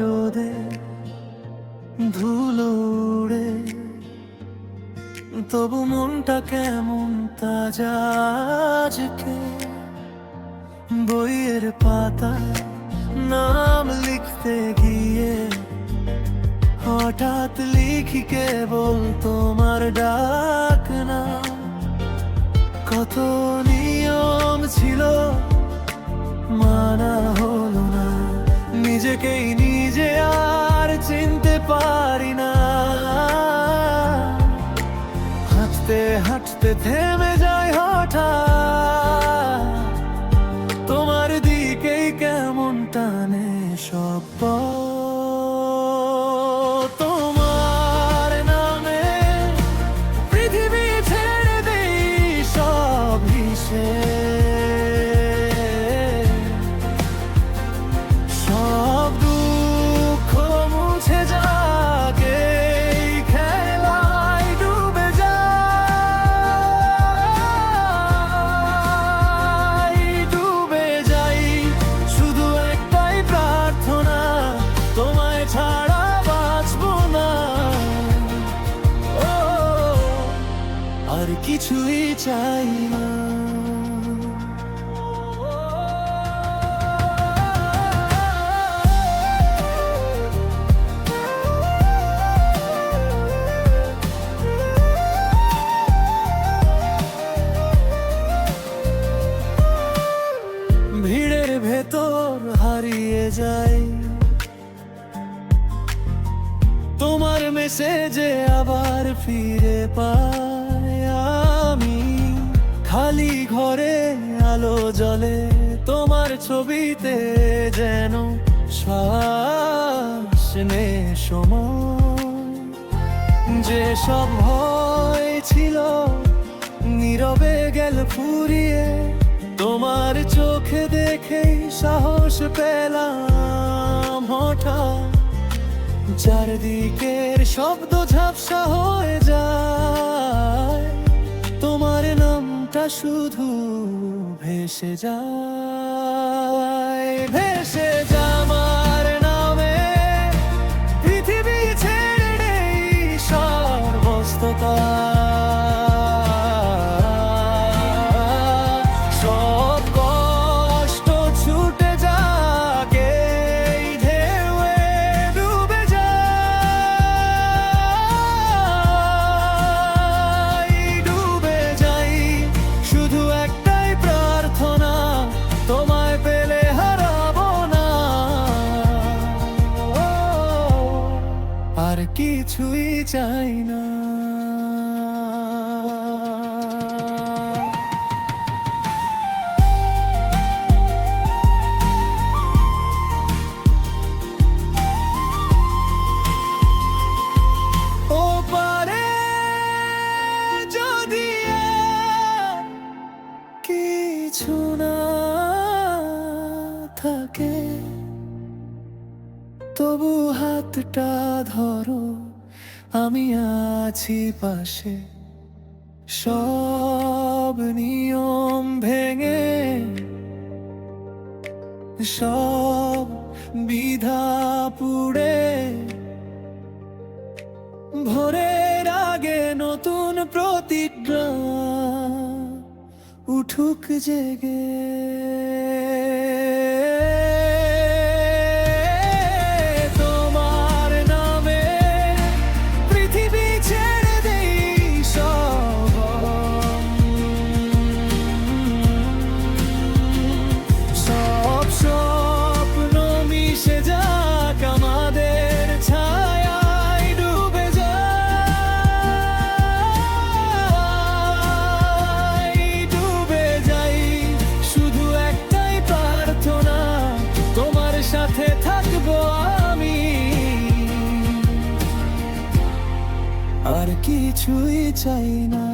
রোদে ধুলো উড়ে, তবু মনটা কেমন তাজা আজকে। বইয়ের পাতায় নাম লিখতে গিয়ে হঠাৎ লিখি কেবল তোমার ডাক নাম। কত নিয়ম ছিল মানা হলো না, নিজেকেই নিজে আর চিনতে পারি না। হাঁটতে হাঁটতে থেমে যাই হঠাৎ, তোমার দিকেই কেমন টানে সব পথ। তোমার নামে পৃথিবী ছেড়ে দেই সব হিসেব, সব দুঃখ মুছে যাকে এই খেলায় ডুবে যাই, ডুবে যাই। শুধু একটাই প্রার্থনা, তোমায় ছাড়া বাঁচবো না। ও, আর কিছুই চাই না। ভিড়ের ভেতর হারিয়ে যাই, তোমার মেসেজে আবার ফিরে পাই আমি। খালি ঘরে আলো জ্বলে তোমার ছবিতে, যেন শ্বাস নে সময়। যে সব ভয় ছিল নীরবে গেল ফুরিয়ে, তোমার চোখে দেখেই সাহস পেলাম হঠাৎ। চারদিকের শব্দ ঝাপসা হয়ে যায়, তোমার নামটা শুধু ভেসে যায়, ভেসে যায়। আমার নামে পৃথিবী ছেড়ে দেই সর্বস্ততা, সব কষ্ট ছুটে যাকে এই ঢেউয়ে ডুবে যাই, ডুবে যাই। শুধু একটাই প্রার্থনা, তোমায় পেলে হারাবো না। ও, আর কিছুই চাই না। ও পারে যদি আর কিছু না থাকে, তবু হাতটা ধরো, আমি আছি পাশে। সব নিয়ম ভেঙে, সব বিধা পুড়ে, ভোরের আগে নতুন প্রতিজ্ঞা উঠুক জেগে। তোমার নামে পৃথিবী ছেড়ে দেই সব, সব স্বপ্ন মিশে যাক আমাদের ছায়ায় ডুবে যাই, ডুবে যাই। শুধু একটাই প্রার্থনা, তোমার সাথে থাকবো আমি, আর কিছুই চাই না।